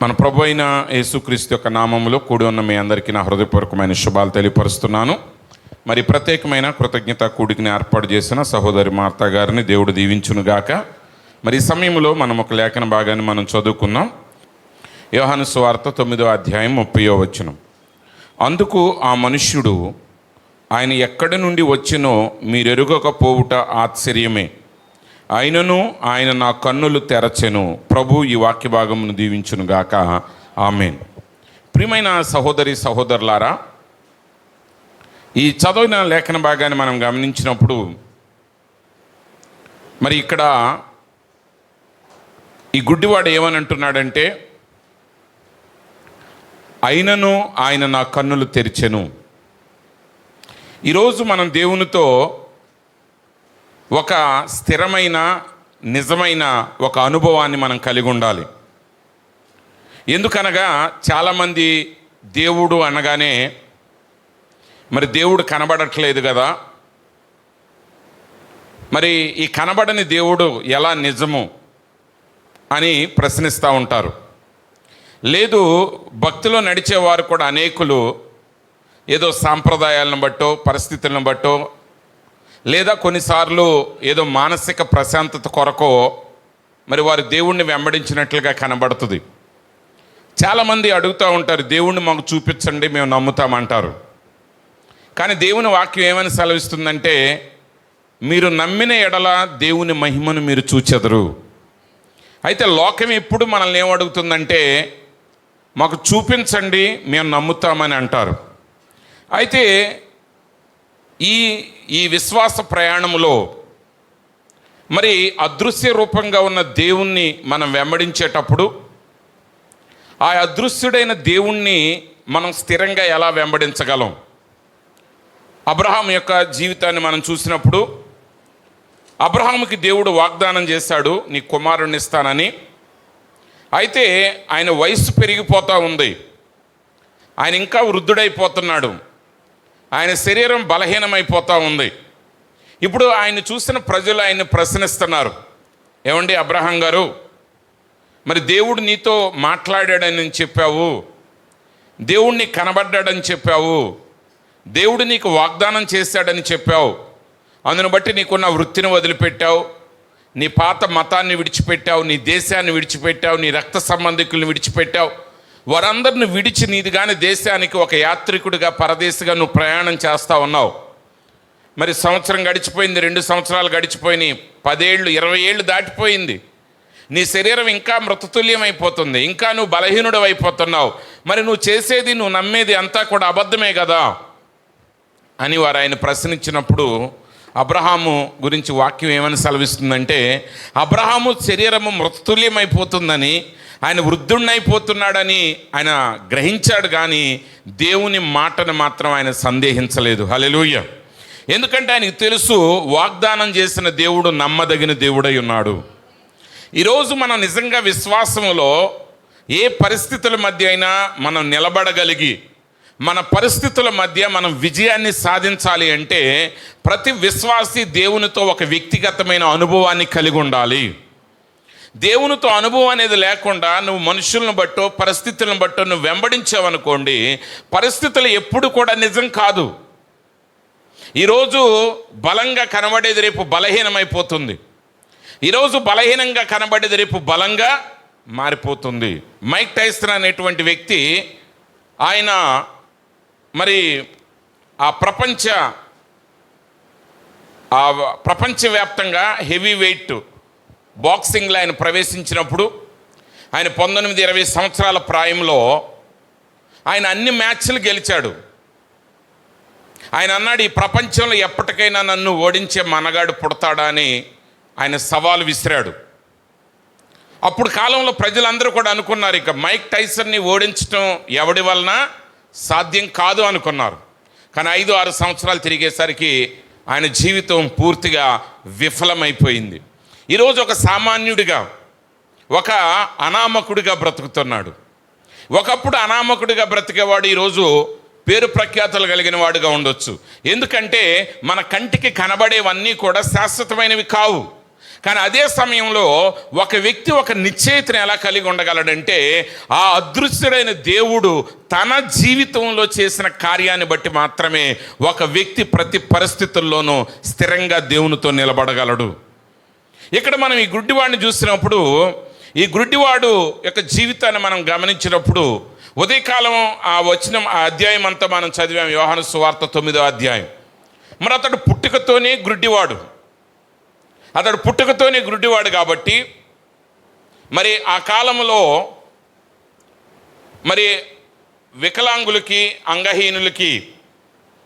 మన ప్రభు అయిన యేసుక్రీస్తు యొక్క నామములో కూడి ఉన్న మీ అందరికీ నా హృదయపూర్వకమైన శుభాలు తెలియపరుస్తున్నాను. మరి ప్రత్యేకమైన కృతజ్ఞత కూడికని ఏర్పాటు చేసిన సహోదరి మార్తా గారిని దేవుడు దీవించునుగాక. మరి ఈ సమయంలో మనం ఒక లేఖన భాగాన్ని మనం చదువుకుందాం. యోహాను సువార్త 9వ అధ్యాయం 30వ వచనం. అందుకు ఆ మనుష్యుడు, ఆయన ఎక్కడి నుండి వచ్చినో మీరెరుగకపోవుట ఆశ్చర్యమే, అయినను ఆయన నా కన్నులు తెరచెను. ప్రభు ఈ వాక్య భాగమును దీవించునుగాక. ఆమేన్. ప్రియమైన సహోదరి సహోదరులారా, ఈ చదివిన లేఖన భాగాన్ని మనం గమనించినప్పుడు మరి ఇక్కడ ఈ గుడ్డివాడు ఏమని అంటున్నాడంటే, అయినను ఆయన నా కన్నులు తెరిచెను. ఈరోజు మనం దేవునితో ఒక స్థిరమైన నిజమైన ఒక అనుభవాన్ని మనం కలిగి ఉండాలి. ఎందుకనగా చాలామంది దేవుడు అనగానే మరి దేవుడు కనబడట్లేదు కదా, మరి ఈ కనబడని దేవుడు ఎలా నిజము అని ప్రశ్నిస్తూ ఉంటారు. లేదు, భక్తిలో నడిచేవారు కూడా అనేకులు ఏదో సాంప్రదాయాలను బట్టో పరిస్థితులను బట్టో లేదా కొన్నిసార్లు ఏదో మానసిక ప్రశాంతత కొరకో మరి వారు దేవుణ్ణి వెంబడించినట్లుగా కనబడుతుంది. చాలామంది అడుగుతూ ఉంటారు, దేవుణ్ణి మాకు చూపించండి, మేము నమ్ముతామంటారు. కానీ దేవుని వాక్యం ఏమని సెలవిస్తుందంటే, మీరు నమ్మిన ఎడల దేవుని మహిమను మీరు చూచెదరు. అయితే లోకం ఎప్పుడు మనల్ని ఏమడుగుతుందంటే, మాకు చూపించండి, మేము నమ్ముతామని అంటారు. అయితే ఈ విశ్వాస ప్రయాణంలో మరి అదృశ్య రూపంగా ఉన్న దేవుణ్ణి మనం వెంబడించేటప్పుడు ఆ అదృశ్యుడైన దేవుణ్ణి మనం స్థిరంగా ఎలా వెంబడించగలం? అబ్రహాం యొక్క జీవితాన్ని మనం చూసినప్పుడు అబ్రహాముకి దేవుడు వాగ్దానం చేశాడు, నీ కుమారుణ్ణి ఇస్తానని. అయితే ఆయన వయస్సు పెరిగిపోతూ ఉంది, ఆయన ఇంకా వృద్ధుడైపోతున్నాడు, ఆయన శరీరం బలహీనమైపోతూ ఉంది. ఇప్పుడు ఆయన చూసిన ప్రజలు ఆయన్ని ప్రశ్నిస్తున్నారు, ఏమండి అబ్రహాం గారు, మరి దేవుడు నీతో మాట్లాడాడని చెప్పావు, దేవుడిని కనబడ్డాడని చెప్పావు, దేవుడు నీకు వాగ్దానం చేశాడని చెప్పావు, అందును బట్టి నీకున్న వృత్తిని వదిలిపెట్టావు, నీ పాత మతాన్ని విడిచిపెట్టావు, నీ దేశాన్ని విడిచిపెట్టావు, నీ రక్త సంబంధికుల్ని విడిచిపెట్టావు, వారందరిని విడిచి నీది కానీ దేశానికి ఒక యాత్రికుడిగా పరదేశిగా నువ్వు ప్రయాణం చేస్తూ ఉన్నావు. మరి సంవత్సరం గడిచిపోయింది, 2 సంవత్సరాలు గడిచిపోయినాయి, 10 ఏళ్ళు 20 ఏళ్ళు దాటిపోయింది. నీ శరీరం ఇంకా మృతతుల్యం అయిపోతుంది, ఇంకా నువ్వు బలహీనుడు అయిపోతున్నావు. మరి నువ్వు చేసేది, నువ్వు నమ్మేది అంతా కూడా అబద్ధమే కదా అని వారు ఆయన ప్రశ్నించినప్పుడు అబ్రహాము గురించి వాక్యం ఏమని సెలవిస్తుందంటే, అబ్రహాము శరీరము మృతతుల్యమైపోతుందని, ఆయన వృద్ధుణ్ణైపోతున్నాడని ఆయన గ్రహించాడు, కానీ దేవుని మాటను మాత్రం ఆయన సందేహించలేదు. హల్లెలూయా. ఎందుకంటే ఆయనకు తెలుసు, వాగ్దానం చేసిన దేవుడు నమ్మదగిన దేవుడై ఉన్నాడు. ఈరోజు మనం నిజంగా విశ్వాసంలో ఏ పరిస్థితుల మధ్య అయినా మనం నిలబడగలిగి మన పరిస్థితుల మధ్య మనం విజయాన్ని సాధించాలి అంటే ప్రతి విశ్వాసి దేవునితో ఒక వ్యక్తిగతమైన అనుభవాన్ని కలిగి ఉండాలి. దేవునితో అనుభవం అనేది లేకుండా నువ్వు మనుషులను బట్టో పరిస్థితులను బట్టో నువ్వు వెంబడించావనుకోండి, పరిస్థితులు ఎప్పుడు కూడా నిజం కాదు. ఈరోజు బలంగా కనబడేది రేపు బలహీనమైపోతుంది, ఈరోజు బలహీనంగా కనబడేది రేపు బలంగా మారిపోతుంది. మైక్ టైసన్ అనేటువంటి వ్యక్తి, ఆయన మరి ఆ ప్రపంచవ్యాప్తంగా హెవీ వెయిట్ బాక్సింగ్లో ఆయన ప్రవేశించినప్పుడు ఆయన 19-20 సంవత్సరాల ప్రాయంలో ఆయన అన్ని మ్యాచ్లు గెలిచాడు. ఆయన అన్నాడు, ఈ ప్రపంచంలో ఎప్పటికైనా నన్ను ఓడించే మనగాడు పుడతాడా అని ఆయన సవాలు విసిరాడు. అప్పుడు కాలంలో ప్రజలందరూ కూడా అనుకున్నారు, ఇక మైక్ టైసన్ని ఓడించడం ఎవడి వలన సాధ్యం కాదు అనుకున్నారు. కానీ 5-6 సంవత్సరాలు తిరిగేసరికి ఆయన జీవితం పూర్తిగా విఫలమైపోయింది. ఈరోజు ఒక సామాన్యుడిగా, ఒక అనామకుడిగా బ్రతుకుతున్నాడు. ఒకప్పుడు అనామకుడిగా బ్రతికేవాడు ఈరోజు పేరు ప్రఖ్యాతలు కలిగిన వాడుగా ఉండొచ్చు. ఎందుకంటే మన కంటికి కనబడేవన్నీ కూడా శాశ్వతమైనవి కావు. కానీ అదే సమయంలో ఒక వ్యక్తి ఒక నిశ్చయితను ఎలా కలిగి ఉండగలడంటే, ఆ అదృశ్యుడైన దేవుడు తన జీవితంలో చేసిన కార్యాన్ని బట్టి మాత్రమే ఒక వ్యక్తి ప్రతి పరిస్థితుల్లోనూ స్థిరంగా దేవునితో నిలబడగలడు. ఇక్కడ మనం ఈ గుడ్డివాడిని చూసినప్పుడు, ఈ గుడ్డివాడు యొక్క జీవితాన్ని మనం గమనించినప్పుడు, ఉదయకాలం ఆ అధ్యాయం అంతా మనం చదివాం, యోహాను సువార్త 9వ అధ్యాయం. మరి అతడు పుట్టుకతోనే గుడ్డివాడు కాబట్టి, మరి ఆ కాలంలో మరి వికలాంగులకి, అంగహీనులకి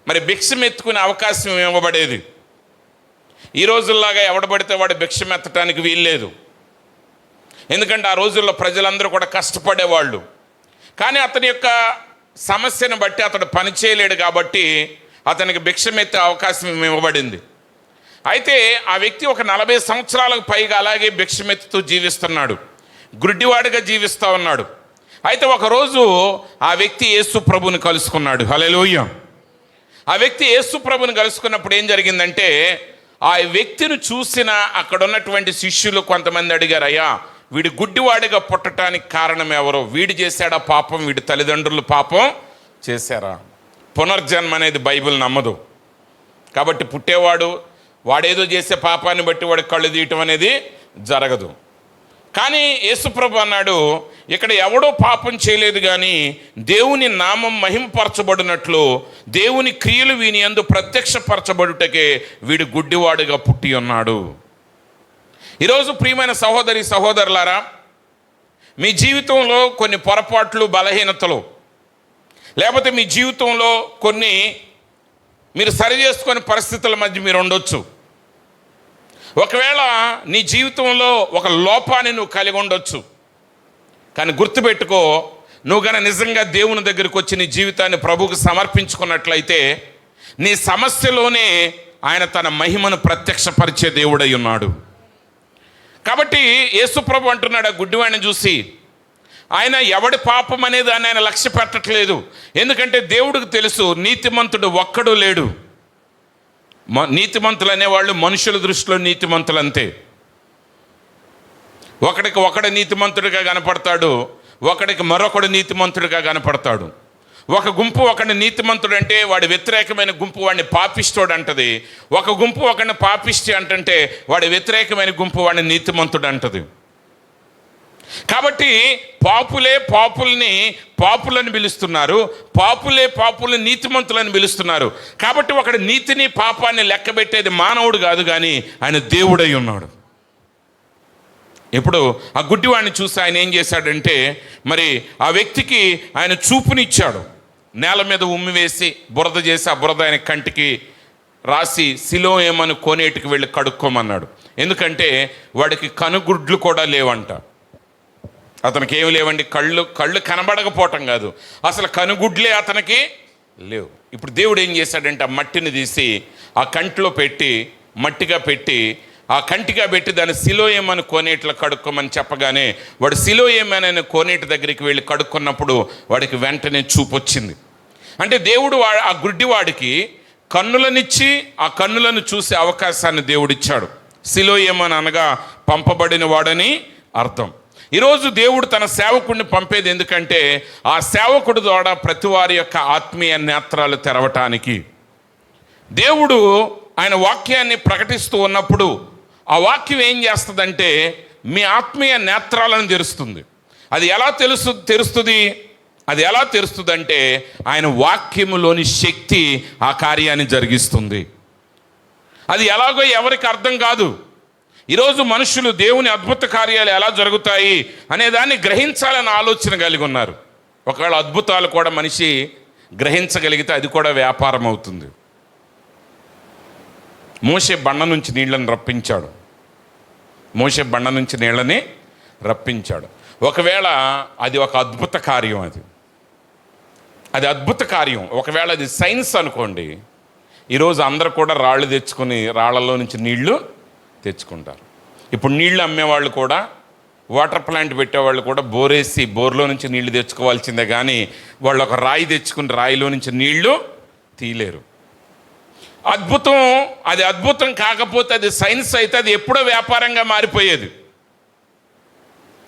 మరి భిక్షమెత్తుకునే అవకాశం ఇవ్వబడేది. ఈ రోజుల్లాగా ఎవడబడితే వాడు భిక్షమెత్తడానికి వీల్లేదు. ఎందుకంటే ఆ రోజుల్లో ప్రజలందరూ కూడా కష్టపడేవాళ్ళు. కానీ అతని యొక్క సమస్యను బట్టి అతడు పని చేయలేడు కాబట్టి అతనికి భిక్షమెత్తే అవకాశం ఇవ్వబడింది. అయితే ఆ వ్యక్తి ఒక 40 సంవత్సరాలకు పైగా అలాగే భిక్షమెత్తుతూ జీవిస్తున్నాడు, గుడ్డివాడిగా జీవిస్తూ ఉన్నాడు. అయితే ఒకరోజు ఆ వ్యక్తి యేసు ప్రభుని కలుసుకున్నాడు. హల్లెలూయా. ఆ వ్యక్తి యేసు ప్రభుని కలుసుకున్నప్పుడు ఏం జరిగిందంటే, ఆ వ్యక్తిని చూసిన అక్కడ ఉన్నటువంటి శిష్యులు కొంతమంది అడిగారు, అయ్యా వీడి గుడ్డివాడిగా పుట్టడానికి కారణం ఎవరో? వీడు చేశాడా పాపం? వీడి తల్లిదండ్రులు పాపం చేశారా? పునర్జన్మ అనేది బైబిల్ నమ్మదు. కాబట్టి పుట్టేవాడు వాడేదో చేసే పాపాన్ని బట్టి వాడి కళ్ళు తీయటం అనేది జరగదు. కానీ యేసుప్రభు అన్నాడు, ఇక్కడ ఎవడో పాపం చేయలేదు, కానీ దేవుని నామం మహిమపరచబడినట్లు దేవుని క్రియలు వీని యందు ప్రత్యక్షపరచబడుటకే వీడు గుడ్డివాడుగా పుట్టి ఉన్నాడు. ఈరోజు ప్రియమైన సహోదరి సహోదరులారా, మీ జీవితంలో కొన్ని పొరపాట్లు, బలహీనతలు, లేకపోతే మీ జీవితంలో కొన్ని మీరు సరి చేసుకునే పరిస్థితుల మధ్య మీరు ఉండొచ్చు. ఒకవేళ నీ జీవితంలో ఒక లోపాన్ని నువ్వు కలిగి ఉండొచ్చు. కానీ గుర్తుపెట్టుకో, నువ్వు గన నిజంగా దేవుని దగ్గరికి వచ్చి నీ జీవితాన్ని ప్రభువుకు సమర్పించుకున్నట్లయితే నీ సమస్యలోనే ఆయన తన మహిమను ప్రత్యక్షపరిచే దేవుడై ఉన్నాడు. కాబట్టి యేసు ప్రభు అంటున్నాడు ఆ గుడ్డివాడిని చూసి, ఆయన ఎవడి పాపం అనేది ఆయన లక్ష్య పెట్టట్లేదు. ఎందుకంటే దేవుడికి తెలుసు నీతిమంతుడు ఒక్కడు లేడు. నీతిమంతులు అనేవాళ్ళు మనుషుల దృష్టిలో నీతిమంతులు అంతే. ఒకడికి ఒకడు నీతిమంతుడిగా కనపడతాడు, ఒకడికి మరొకడు నీతిమంతుడిగా కనపడతాడు. ఒక గుంపు ఒకడిని నీతిమంతుడు అంటే వాడి వ్యతిరేకమైన గుంపు వాడిని పాపిస్తోడు అంటది. ఒక గుంపు ఒకడిని పాపిష్టి అంటే వాడి వ్యతిరేకమైన గుంపు వాడిని నీతిమంతుడు అంటది. కాబట్టి పాపులని పిలుస్తున్నారు, పాపుల్ని నీతిమంతులని పిలుస్తున్నారు. కాబట్టి ఒకడు నీతిని పాపాన్ని లెక్కబెట్టేది మానవుడు కాదు, కానీ ఆయన దేవుడై ఉన్నాడు. ఇప్పుడు ఆ గుడ్డివాడిని చూసి ఆయన ఏం చేశాడంటే, మరి ఆ వ్యక్తికి ఆయన చూపునిచ్చాడు. నేల మీద ఉమ్మి వేసి బురద చేసి ఆ బురద ఆయన కంటికి రాసి సిలోయేమని కోనేటికి వెళ్ళి కడుక్కోమన్నాడు. ఎందుకంటే వాడికి కనుగుడ్లు కూడా లేవంట. అతనికి ఏమి లేవండి, కళ్ళు కనబడకపోవటం కాదు, అసలు కనుగుడ్లే అతనికి లేవు. ఇప్పుడు దేవుడు ఏం చేశాడంటే ఆ మట్టిని తీసి ఆ కంటిలో పెట్టి మట్టిగా పెట్టి ఆ కంటిగా పెట్టి దాన్ని సిలోయేమని కోనేటిలో కడుక్కోమని చెప్పగానే వాడు సిలోయేమని కోనేటి దగ్గరికి వెళ్ళి కడుక్కున్నప్పుడు వాడికి వెంటనే చూపు వచ్చింది. అంటే దేవుడు ఆ గుడ్డివాడికి కన్నులనిచ్చి ఆ కన్నులను చూసే అవకాశాన్ని దేవుడిచ్చాడు. సిలోయేమని అనగా పంపబడిన వాడని అర్థం. ఈరోజు దేవుడు తన సేవకుడిని పంపేది ఎందుకంటే ఆ సేవకుడి ద్వారా ప్రతి వారి యొక్క ఆత్మీయ నేత్రాలు తెరవటానికి. దేవుడు ఆయన వాక్యాన్ని ప్రకటిస్తూ ఉన్నప్పుడు ఆ వాక్యం ఏం చేస్తుందంటే మీ ఆత్మీయ నేత్రాలను తెరుస్తుంది. అది ఎలా తెరుస్తుంది? అది ఎలా తెరుస్తుందంటే ఆయన వాక్యములోని శక్తి ఆ కార్యాన్ని జరిగిస్తుంది. అది ఎలాగో ఎవరికి అర్థం కాదు. ఈరోజు మనుషులు దేవుని అద్భుత కార్యాలు ఎలా జరుగుతాయి అనేదాన్ని గ్రహించాలని ఆలోచన కలిగి ఉన్నారు. ఒకవేళ అద్భుతాలు కూడా మనిషి గ్రహించగలిగితే అది కూడా వ్యాపారం అవుతుంది. మోషే బండ నుంచి నీళ్ళని రప్పించాడు. ఒకవేళ అది ఒక అద్భుత కార్యం, అది అద్భుత కార్యం. ఒకవేళ అది సైన్స్ అనుకోండి, ఈరోజు అందరూ కూడా రాళ్ళు తెచ్చుకొని రాళ్లలో నుంచి నీళ్లు తెచ్చుకుంటారు. ఇప్పుడు నీళ్లు అమ్మేవాళ్ళు కూడా, వాటర్ ప్లాంట్ పెట్టేవాళ్ళు కూడా బోరేసి బోర్లో నుంచి నీళ్లు తెచ్చుకోవాల్సిందే, కానీ వాళ్ళు ఒక రాయి తెచ్చుకుని రాయిలో నుంచి నీళ్లు తీయలేరు. అద్భుతం, అది అద్భుతం కాకపోతే అది సైన్స్ అయితే అది ఎప్పుడో వ్యాపారంగా మారిపోయేది.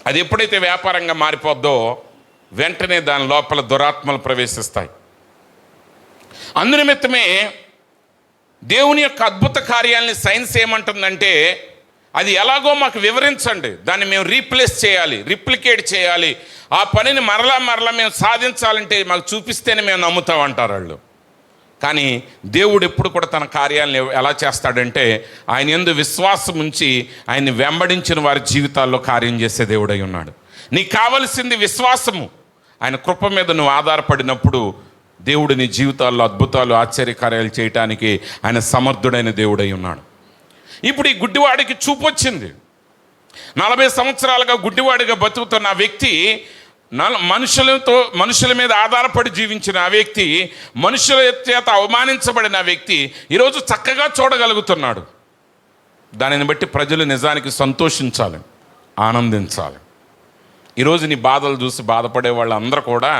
అది ఎప్పుడైతే వ్యాపారంగా మారిపోద్దో వెంటనే దాని లోపల దురాత్మలు ప్రవేశిస్తాయి. అందునిమిత్తమే దేవుని యొక్క అద్భుత కార్యాలని సైన్స్ ఏమంటుందంటే, అది ఎలాగో మాకు వివరించండి, దాన్ని మేము రీప్లేస్ చేయాలి, రిప్లికేట్ చేయాలి, ఆ పనిని మరలా మేము సాధించాలంటే మాకు చూపిస్తేనే మేము నమ్ముతాం అంటారు వాళ్ళు. కానీ దేవుడు ఎప్పుడు కూడా తన కార్యాలను ఎలా చేస్తాడంటే, ఆయన యందు విశ్వాసం ఉంచి ఆయన్ని వెంబడించిన వారి జీవితాల్లో కార్యం చేసే దేవుడై ఉన్నాడు. నీకు కావలసింది విశ్వాసము. ఆయన కృప మీద నువ్వు ఆధారపడినప్పుడు దేవుడు నీ జీవితాల్లో అద్భుతాలు, ఆశ్చర్యకార్యాలు చేయటానికి ఆయన సమర్థుడైన దేవుడై ఉన్నాడు. ఇప్పుడు ఈ గుడ్డివాడికి చూపు వచ్చింది. 40 సంవత్సరాలుగా గుడ్డివాడిగా బతుకుతున్న ఆ వ్యక్తి, మనుషుల మీద ఆధారపడి జీవించిన ఆ వ్యక్తి, మనుషుల చేత అవమానించబడిన ఆ వ్యక్తి ఈరోజు చక్కగా చూడగలుగుతున్నాడు. దానిని బట్టి ప్రజలు నిజానికి సంతోషించాలి, ఆనందించాలి. ఈరోజు నీ బాధలు చూసి బాధపడే వాళ్ళందరూ కూడా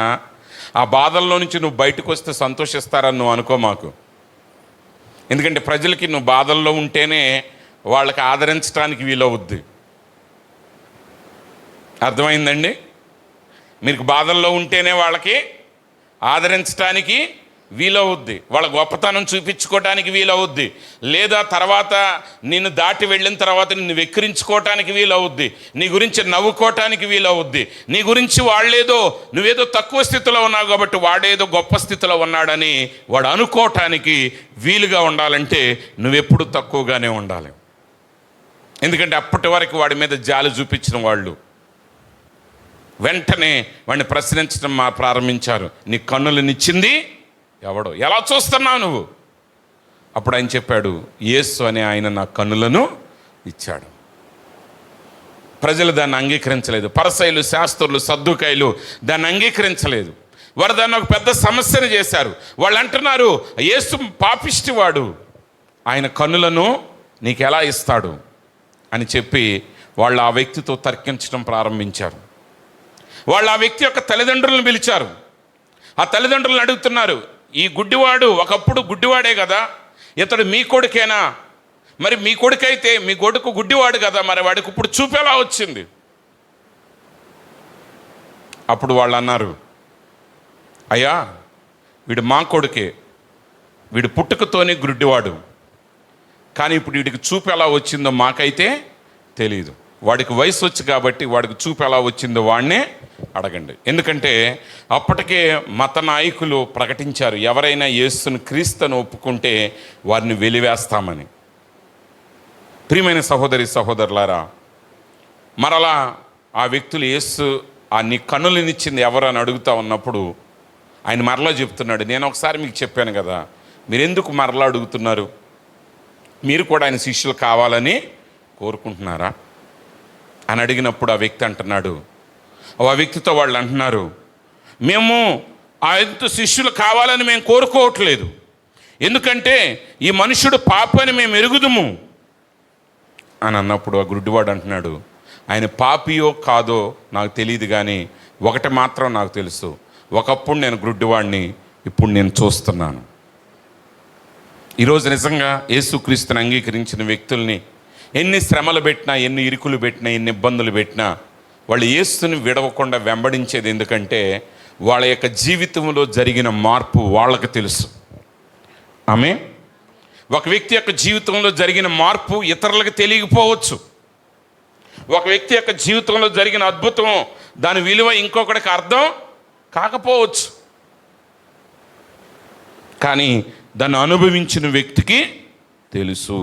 ఆ బాధల్లో నుంచి నువ్వు బయటకు వస్తే సంతోషిస్తారని నువ్వు అనుకో మాకు. ఎందుకంటే ప్రజలకి నువ్వు బాధల్లో ఉంటేనే వాళ్ళకి ఆదరించడానికి వీలవుద్ది. అర్థమైందండి? మీకు బాధల్లో ఉంటేనే వాళ్ళకి ఆదరించడానికి వీలవుద్ది, వాళ్ళ గొప్పతనం చూపించుకోవటానికి వీలవుద్ది, లేదా తర్వాత నిన్ను దాటి వెళ్ళిన తర్వాత నిన్ను వెక్కిరించుకోవటానికి వీలవుద్ది, నీ గురించి నవ్వుకోవటానికి వీలవుద్ది, నీ గురించి నువ్వేదో తక్కువ స్థితిలో ఉన్నావు కాబట్టి వాడేదో గొప్ప స్థితిలో ఉన్నాడని వాడు అనుకోవటానికి వీలుగా ఉండాలంటే నువ్వెప్పుడు తక్కువగానే ఉండాలి. ఎందుకంటే అప్పటి వరకు వాడి మీద జాలి చూపించిన వాళ్ళు వెంటనే వాడిని ప్రశ్నించడం ప్రారంభించారు. నీ కన్నులనిచ్చింది ఎవడో, ఎలా చూస్తున్నావు నువ్వు? అప్పుడు ఆయన చెప్పాడు, యేసు అనే ఆయన నా కన్నులను ఇచ్చాడు. ప్రజలు దాన్ని అంగీకరించలేదు. పరిసయ్యులు, శాస్త్రులు, సద్దుకాయలు దాన్ని అంగీకరించలేదు. వారు దాన్ని ఒక పెద్ద సమస్యను చేశారు. వాళ్ళు అంటున్నారు, యేసు పాపిష్టివాడు, ఆయన కన్నులను నీకు ఎలా ఇస్తాడు అని చెప్పి వాళ్ళు ఆ వ్యక్తితో తర్కించడం ప్రారంభించారు. వాళ్ళు ఆ వ్యక్తి యొక్క తల్లిదండ్రులను పిలిచారు. ఆ తల్లిదండ్రులను అడుగుతున్నారు, ఈ గుడ్డివాడు ఒకప్పుడు గుడ్డివాడే కదా, ఇతడు మీ కొడుకేనా? మరి మీ కొడుకైతే మీ కొడుకు గుడ్డివాడు కదా, మరి వాడికి ఇప్పుడు చూపేలా వచ్చింది? అప్పుడు వాళ్ళు అన్నారు, అయ్యా వీడు మా కొడుకే, వీడు పుట్టుకతోనే గుడ్డివాడు, కానీ ఇప్పుడు వీడికి చూపు ఎలా వచ్చిందో మాకైతే తెలియదు. వాడికి వయసు వచ్చి కాబట్టి వాడికి చూపు ఎలా వచ్చిందో వాడినే అడగండి. ఎందుకంటే అప్పటికే మత నాయకులు ప్రకటించారు, ఎవరైనా యేసును క్రీస్తును ఒప్పుకుంటే వారిని వెలివేస్తామని. ప్రియమైన సహోదరి సహోదరులారా, మరలా ఆ వ్యక్తులు యేసు నీ కన్నులనిచ్చింది ఎవరు అని అడుగుతా ఉన్నప్పుడు ఆయన మరలా చెప్తున్నాడు, నేను ఒకసారి మీకు చెప్పాను కదా, మీరెందుకు మరలా అడుగుతున్నారు? మీరు కూడా ఆయన శిష్యులు కావాలని కోరుకుంటున్నారా అని అడిగినప్పుడు ఆ వ్యక్తి అంటున్నాడు, ఆ వ్యక్తితో వాళ్ళు అంటున్నారు, మేము ఆయన శిష్యులు కావాలని మేము కోరుకోవట్లేదు, ఎందుకంటే ఈ మనుషుడు పాపని మేము ఎరుగుదుము అని అన్నప్పుడు ఆ గుడ్డివాడు అంటున్నాడు, ఆయన పాపియో కాదో నాకు తెలియదు, కానీ ఒకటి మాత్రం నాకు తెలుసు, ఒకప్పుడు నేను గుడ్డివాడిని, ఇప్పుడు నేను చూస్తున్నాను. ఈరోజు నిజంగా యేసుక్రీస్తుని అంగీకరించిన వ్యక్తుల్ని ఎన్ని శ్రమలు పెట్టినా, ఎన్ని ఇరుకులు పెట్టినా, ఎన్ని ఇబ్బందులు పెట్టినా వాళ్ళు యేసుని విడవకుండా వెంబడించేది ఎందుకంటే వాళ్ళ యొక్క జీవితంలో జరిగిన మార్పు వాళ్ళకి తెలుసు. ఆమె ఒక వ్యక్తి యొక్క జీవితంలో జరిగిన మార్పు ఇతరులకు తెలియకపోవచ్చు. ఒక వ్యక్తి యొక్క జీవితంలో జరిగిన అద్భుతం, దాని విలువ ఇంకొకటికి అర్థం కాకపోవచ్చు, కానీ దాన్ని అనుభవించిన వ్యక్తికి తెలుసు.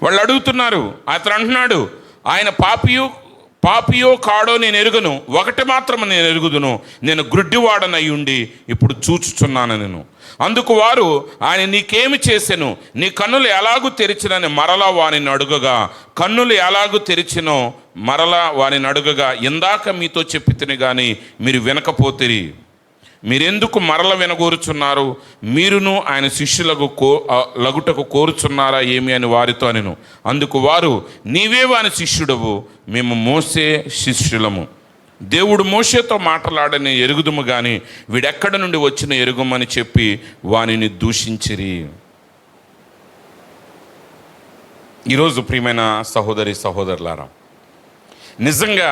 వాళ్ళు అడుగుతున్నారు, అతను అంటున్నాడు, ఆయన పాపియో కాడో నేను ఎరుగను, ఒకటి మాత్రం నేను ఎరుగుదును, నేను గ్రుడ్డివాడనై ఉండి ఇప్పుడు చూచుచున్నాను నేను. అందుకు వారు, ఆయన నీకేమి చేసెను, నీ కన్నులు ఎలాగూ తెరిచినని మరలా వారిని అడుగగా, కన్నులు ఎలాగూ తెరిచినో మరలా వారిని అడుగగా, ఇందాక మీతో చెప్పితిని కానీ మీరు వినకపోతిరి, మీరెందుకు మరల వినగోరుచున్నారు, మీరును ఆయన శిష్యులకు లగుటకు కోరుచున్నారా ఏమి అని వారితో అనెను. అందుకు వారు, నీవే వాని శిష్యుడవు, మేము మోసే శిష్యులము, దేవుడు మోషేతో మాట్లాడని ఎరుగుదుము కానీ వీడెక్కడ నుండి వచ్చిన ఎరుగుమని చెప్పి వానిని దూషించిరి. ఈరోజు ప్రియమైన సహోదరి సహోదరులారా, నిజంగా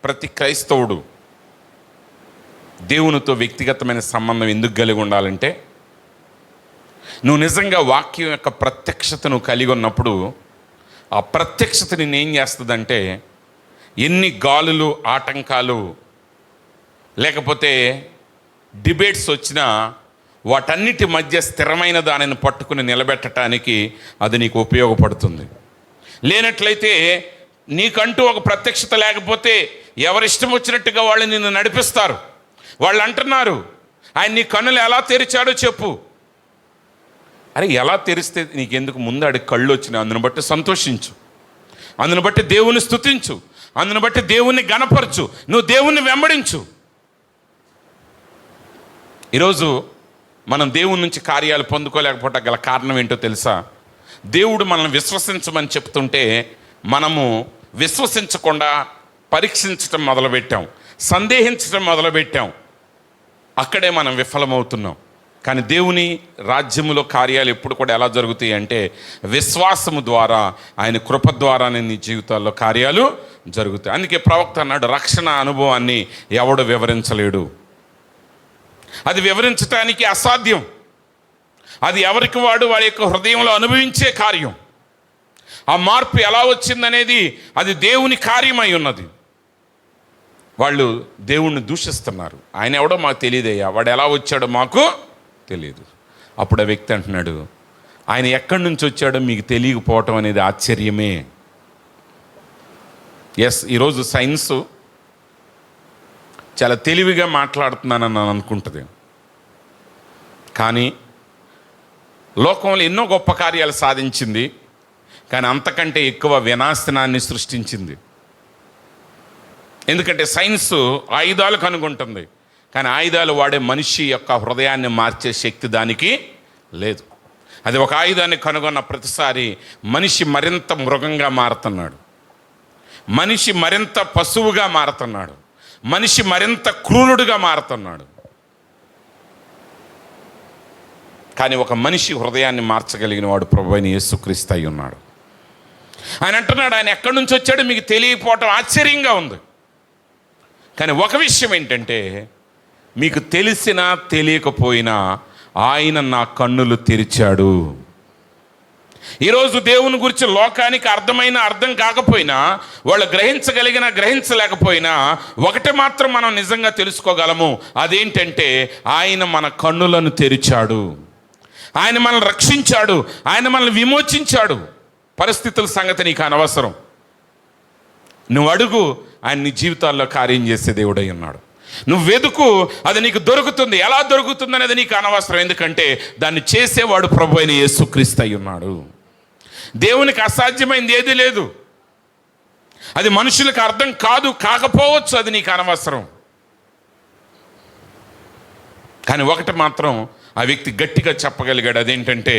ప్రతి క్రైస్తవుడు దేవునితో వ్యక్తిగతమైన సంబంధం ఎందుకు కలిగి ఉండాలంటే, నువ్వు నిజంగా వాక్యం యొక్క ప్రత్యక్షతను కలిగి ఉన్నప్పుడు ఆ ప్రత్యక్షత నిన్నేం చేస్తుందంటే, ఎన్ని గాలులు ఆటంకాలు లేకపోతే డిబేట్స్ వచ్చినా వాటన్నిటి మధ్య స్థిరమైన దానిని పట్టుకుని నిలబెట్టడానికి అది నీకు ఉపయోగపడుతుంది. లేనట్లయితే నీకంటూ ఒక ప్రత్యక్షత లేకపోతే ఎవరిష్టం వచ్చినట్టుగా వాళ్ళు నిన్ను నడిపిస్తారు. వాళ్ళు అంటున్నారు, ఆయన నీ కన్నులు ఎలా తెరిచాడో చెప్పు. అరే, ఎలా తెరిస్తే నీకెందుకు? ముందు ఆడి కళ్ళు వచ్చినాయి, అందును బట్టి సంతోషించు, అందును బట్టి దేవుని స్తుతించు, అందును బట్టి దేవుణ్ణి గణపరచు, నువ్వు దేవుణ్ణి వెంబడించు. ఈరోజు మనం దేవుని నుంచి కార్యాలు పొందుకోలేకపోవటం గల కారణం ఏంటో తెలుసా? దేవుడు మనల్ని విశ్వసించమని చెప్తుంటే మనము విశ్వసించకుండా పరీక్షించటం మొదలుపెట్టాం, సందేహించటం మొదలుపెట్టాం. అక్కడే మనం విఫలమవుతున్నాం. కానీ దేవుని రాజ్యములో కార్యాలు ఎప్పుడు కూడా ఎలా జరుగుతాయి అంటే, విశ్వాసము ద్వారా, ఆయన కృప ద్వారానే నీ జీవితాల్లో కార్యాలు జరుగుతాయి. అందుకే ప్రవక్త అన్నాడు, రక్షణ అనుభవాన్ని ఎవడు వివరించలేడు. అది వివరించటానికి అసాధ్యం. అది ఎవరికి వాడు వాడి యొక్క హృదయంలో అనుభవించే కార్యం. ఆ మార్పు ఎలా వచ్చిందనేది అది దేవుని కార్యమై ఉన్నది. వాళ్ళు దేవుణ్ణి దూషిస్తున్నారు. ఆయన ఎవడో మాకు తెలియదయ్యా, వాడు ఎలా వచ్చాడో మాకు తెలియదు. అప్పుడు ఆ వ్యక్తి అంటున్నాడు, ఆయన ఎక్కడి నుంచి వచ్చాడో మీకు తెలియకపోవటం అనేది ఆశ్చర్యమే. ఎస్, ఈరోజు సైన్సు చాలా తెలివిగా మాట్లాడుతున్నానని అనుకుంటుంది. కానీ లోకంలో ఎన్నో గొప్ప కార్యాలు సాధించింది, కానీ అంతకంటే ఎక్కువ వినాశనాన్ని సృష్టించింది. ఎందుకంటే సైన్సు ఆయుధాలు కనుగొంటుంది, కానీ ఆయుధాలు వాడే మనిషి యొక్క హృదయాన్ని మార్చే శక్తి దానికి లేదు. అది ఒక ఆయుధాన్ని కనుగొన్న ప్రతిసారి మనిషి మరింత మృగంగా మారుతున్నాడు, మనిషి మరింత పశువుగా మారుతున్నాడు, మనిషి మరింత క్రూరుడుగా మారుతున్నాడు. కానీ ఒక మనిషి హృదయాన్ని మార్చగలిగిన వాడు ప్రభువైన యేసుక్రీస్తు అయి ఉన్నాడు. ఆయన అంటున్నాడు, ఆయన ఎక్కడి నుంచి వచ్చాడో మీకు తెలియకపోవటం ఆశ్చర్యంగా ఉంది. కానీ ఒక విషయం ఏంటంటే, మీకు తెలిసినా తెలియకపోయినా ఆయన నా కన్నులు తెరిచాడు. ఈరోజు దేవుని గురించి లోకానికి అర్థం కాకపోయినా, వాళ్ళు గ్రహించలేకపోయినా ఒకటి మాత్రం మనం నిజంగా తెలుసుకోగలము. అదేంటంటే, ఆయన మన కన్నులను తెరిచాడు, ఆయన మనల్ని రక్షించాడు, ఆయన మనల్ని విమోచించాడు. పరిస్థితుల సంగతి నీకు అనవసరం. నువ్వు అడుగు, ఆయన నీ జీవితాల్లో కార్యం చేసే దేవుడై ఉన్నాడు. నువ్వు వెతుకు, అది నీకు దొరుకుతుంది. ఎలా దొరుకుతుంది అనేది నీకు అనవసరం. ఎందుకంటే దాన్ని చేసేవాడు ప్రభు అయిన యేసుక్రీస్తు అయి ఉన్నాడు. దేవునికి అసాధ్యమైంది ఏదీ లేదు. అది మనుషులకు అర్థం కాకపోవచ్చు, అది నీకు అనవసరం. కానీ ఒకటి మాత్రం ఆ వ్యక్తి గట్టిగా చెప్పగలిగాడు. అదేంటంటే,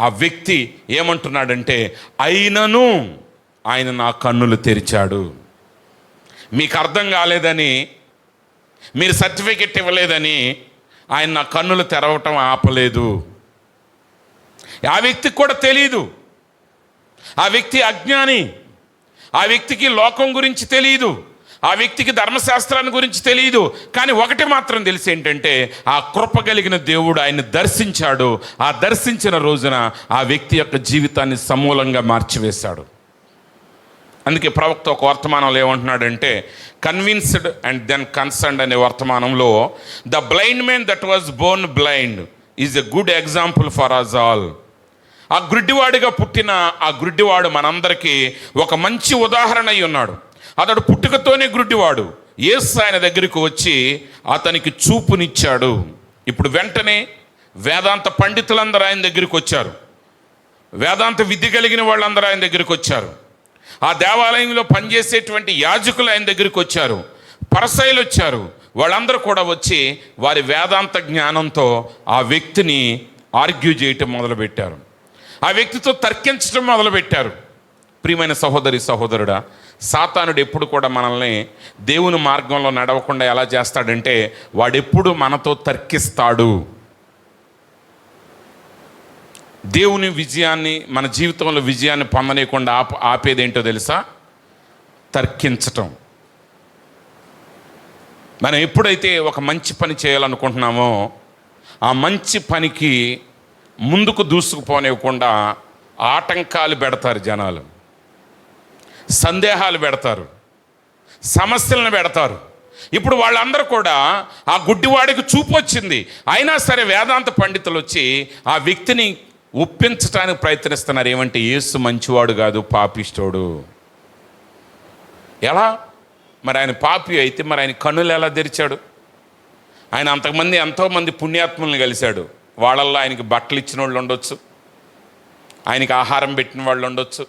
ఆ వ్యక్తి ఏమంటున్నాడంటే, అయినను ఆయన నా కన్నులు తెరిచాడు. మీకు అర్థం కాలేదని, మీరు సర్టిఫికెట్ ఇవ్వలేదని ఆయన నా కన్నులు తెరవటం ఆపలేదు. ఆ వ్యక్తికి కూడా తెలియదు. ఆ వ్యక్తి అజ్ఞాని. ఆ వ్యక్తికి లోకం గురించి తెలియదు. ఆ వ్యక్తికి ధర్మశాస్త్రాన్ని గురించి తెలియదు. కానీ ఒకటి మాత్రం తెలిసి ఏంటంటే, ఆ కృప కలిగిన దేవుడు ఆయన్ని దర్శించాడు. ఆ దర్శించిన రోజున ఆ వ్యక్తి యొక్క జీవితాన్ని సమూలంగా మార్చివేశాడు. అందుకే ప్రవక్త ఒక వర్తమానంలో ఏమంటున్నాడంటే, కన్విన్స్డ్ అండ్ దెన్ కన్సర్న్డ్ అనే వర్తమానంలో, the blind man that was born blind is a good example for us all. ఆ గుడ్డివాడిగా పుట్టిన ఆ గుడ్డివాడు మనందరికీ ఒక మంచి ఉదాహరణ అయి ఉన్నాడు. అతడు పుట్టుకతోనే గుడ్డివాడు. యేసు ఆయన దగ్గరికి వచ్చి అతనికి చూపునిచ్చాడు. ఇప్పుడు వెంటనే వేదాంత పండితులందరూ ఆయన దగ్గరికి వచ్చారు. వేదాంత విద్య కలిగిన వాళ్ళందరూ ఆయన దగ్గరికి వచ్చారు. ఆ దేవాలయంలో పనిచేసేటువంటి యాజకులు ఆయన దగ్గరికి వచ్చారు. పరిసయ్యులు వచ్చారు. వాళ్ళందరూ కూడా వచ్చి వారి వేదాంత జ్ఞానంతో ఆ వ్యక్తిని ఆర్గ్యూ చేయటం మొదలుపెట్టారు. ఆ వ్యక్తితో తర్కించడం మొదలుపెట్టారు. ప్రియమైన సహోదరి సహోదరుడా, సాతానుడు ఎప్పుడు కూడా మనల్ని దేవుని మార్గంలో నడవకుండా ఎలా చేస్తాడంటే, వాడెప్పుడు మనతో తర్కిస్తాడు. దేవుని విజయాన్ని, మన జీవితంలో విజయాన్ని పొందనీయకుండా ఆపేదేంటో తెలుసా? తర్కించటం. మనం ఎప్పుడైతే ఒక మంచి పని చేయాలనుకుంటున్నామో ఆ మంచి పనికి ముందుకు దూసుకుపోనివ్వకుండా ఆటంకాలు పెడతారు జనాలు, సందేహాలు పెడతారు, సమస్యలను పెడతారు. ఇప్పుడు వాళ్ళందరూ కూడా ఆ గుడ్డివాడికి చూపు వచ్చింది, అయినా సరే వేదాంత పండితులు వచ్చి ఆ వ్యక్తిని ఒప్పించడానికి ప్రయత్నిస్తున్నారు. ఏమంటే యేసు మంచివాడు కాదు, పాపిష్టోడు. ఎలా మరి? ఆయన పాపి అయితే మరి ఆయన కన్నులు ఎలా తెరిచాడు? ఆయన అంతకుమంది ఎంతోమంది పుణ్యాత్ములను కలిశాడు. వాళ్ళల్లో ఆయనకి బట్టలు ఇచ్చిన వాళ్ళు ఉండొచ్చు, ఆయనకి ఆహారం పెట్టిన వాళ్ళు ఉండొచ్చు,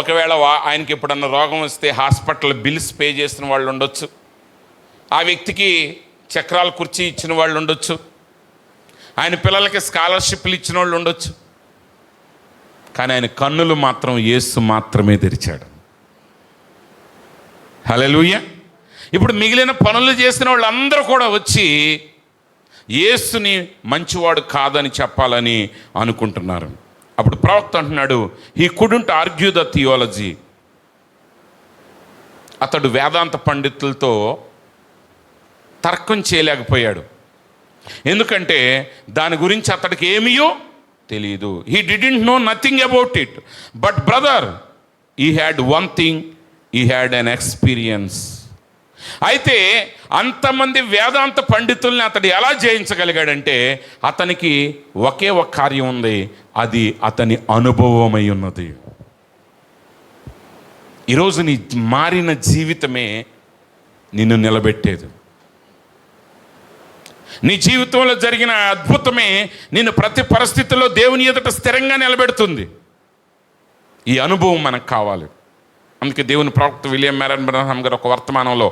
ఒకవేళ ఆయనకి ఎప్పుడన్నా రోగం వస్తే హాస్పిటల్ బిల్స్ పే చేసిన వాళ్ళు ఉండొచ్చు, ఆ వ్యక్తికి చక్రాల కుర్చీ ఇచ్చిన వాళ్ళు ఉండొచ్చు, ఆయన పిల్లలకి స్కాలర్షిప్లు ఇచ్చిన వాళ్ళు ఉండొచ్చు. కానీ ఆయన కన్నులు మాత్రం యేసు మాత్రమే తెరిచాడు. హల్లెలూయా. ఇప్పుడు మిగిలిన పనులు చేసిన వాళ్ళందరూ కూడా వచ్చి యేసుని మంచివాడు కాదని చెప్పాలని అనుకుంటున్నారు. అప్పుడు ప్రవక్త అంటున్నాడు, he couldn't argue the theology. అతడు వేదాంత పండితులతో తర్కం చేయలేకపోయాడు. ఎందుకంటే దాని గురించి అతడికి ఏమీయో తెలియదు. He didn't no nothing about it. But brother, he had one thing, he had an experience. అయితే అంతమంది వేదాంత పండితుల్ని అతడు ఎలా జయించగలిగాడంటే అతనికి ఒకే ఒక కార్యం ఉంది, అది అతని అనుభవమై ఉన్నది. ఈరోజు నీ మారిన జీవితమే నిన్ను నిలబెట్టేది. నీ జీవితంలో జరిగిన అద్భుతమే నిన్ను ప్రతి పరిస్థితుల్లో దేవుని ఎదుట స్థిరంగా నిలబెడుతుంది. ఈ అనుభవం మనకు కావాలి. అందుకే దేవుని ప్రవక్త విలియం మ్యారన్ బ్రహ్మ్ గారు ఒక వర్తమానంలో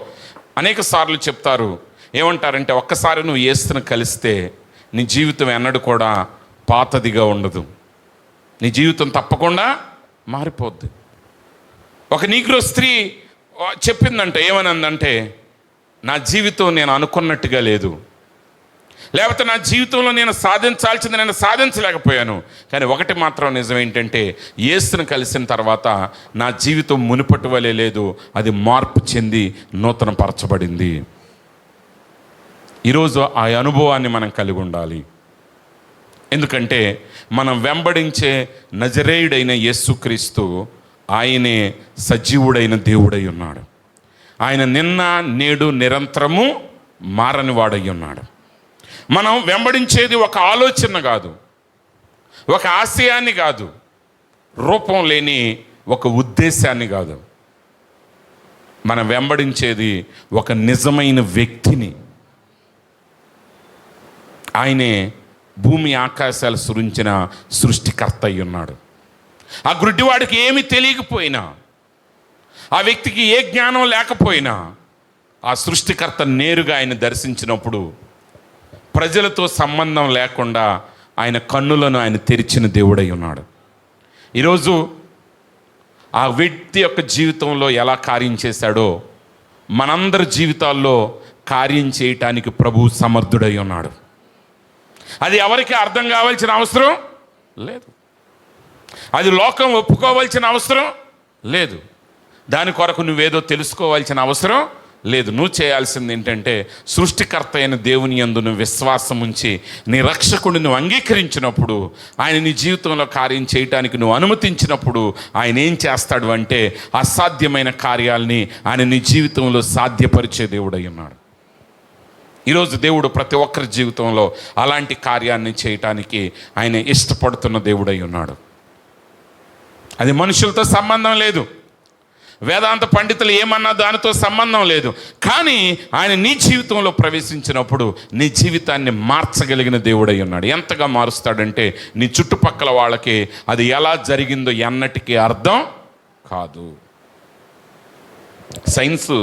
అనేక సార్లు చెప్తారు. ఏమంటారంటే, ఒక్కసారి నువ్వు యేసుని కలిస్తే నీ జీవితం ఎన్నడూ కూడా పాతదిగా ఉండదు, నీ జీవితం తప్పకుండా మారిపోద్ది. ఒక నీగ్రో స్త్రీ చెప్పిందంటే, ఏమనందంటే, నా జీవితం నేను అనుకున్నట్టుగా లేదు, లేకపోతే నా జీవితంలో నేను సాధించాల్సింది నేను సాధించలేకపోయాను. కానీ ఒకటి మాత్రం నిజం ఏంటంటే, యేసుని కలిసిన తర్వాత నా జీవితం మునుపటి వలె లేదు, అది మార్పు చెంది నూతన పరచబడింది. ఈరోజు ఆ అనుభవాన్ని మనం కలిగి ఉండాలి. ఎందుకంటే మనం వెంబడించే నజరేయుడైన యేసుక్రీస్తు ఆయనే సజీవుడైన దేవుడై ఉన్నాడు. ఆయన నిన్న నేడు నిరంతరము మారని వాడై ఉన్నాడు. మనం వెంబడించేది ఒక ఆలోచన కాదు, ఒక ఆశయాన్ని కాదు, రూపం లేని ఒక ఉద్దేశాన్ని కాదు. మనం వెంబడించేది ఒక నిజమైన వ్యక్తిని. ఆయనే భూమి ఆకాశాలు సృజించిన సృష్టికర్త అయి ఉన్నాడు. ఆ గుడ్డివాడికి ఏమి తెలియకపోయినా, ఆ వ్యక్తికి ఏ జ్ఞానం లేకపోయినా, ఆ సృష్టికర్త నేరుగా ఆయన దర్శించినప్పుడు ప్రజలతో సంబంధం లేకుండా ఆయన కన్నులను ఆయన తెరిచిన దేవుడై ఉన్నాడు. ఈరోజు ఆ వ్యక్తి యొక్క జీవితంలో ఎలా కార్యం చేశాడో మనందరి జీవితాల్లో కార్యం చేయటానికి ప్రభువు సమర్థుడై ఉన్నాడు. అది ఎవరికి అర్థం కావాల్సిన అవసరం లేదు, అది లోకం ఒప్పుకోవాల్సిన అవసరం లేదు, దాని కొరకు నువ్వేదో తెలుసుకోవాల్సిన అవసరం లేదు. నువ్వు చేయాల్సింది ఏంటంటే, సృష్టికర్త అయిన దేవుని యందు నువ్వు విశ్వాసం ఉంచి నీ రక్షకుడిని నువ్వు అంగీకరించినప్పుడు, ఆయన నీ జీవితంలో కార్యం చేయటానికి నువ్వు అనుమతించినప్పుడు ఆయన ఏం చేస్తాడు అంటే, అసాధ్యమైన కార్యాలని ఆయన నీ జీవితంలో సాధ్యపరిచే దేవుడై ఉన్నాడు. ఈరోజు దేవుడు ప్రతి ఒక్కరి జీవితంలో అలాంటి కార్యాన్ని చేయటానికి ఆయన ఇష్టపడుతున్న దేవుడై ఉన్నాడు. అది మనుషులతో సంబంధం లేదు, వేదాంత పండితులు ఏమన్నా దానితో సంబంధం లేదు. కానీ ఆయన నీ జీవితంలో ప్రవేశించినప్పుడు నీ జీవితాన్ని మార్చగలిగిన దేవుడై ఉన్నాడు. ఎంతగా మారుస్తాడంటే, నీ చుట్టుపక్కల వాళ్ళకి అది ఎలా జరిగిందో ఎన్నటికీ అర్థం కాదు. సైన్సు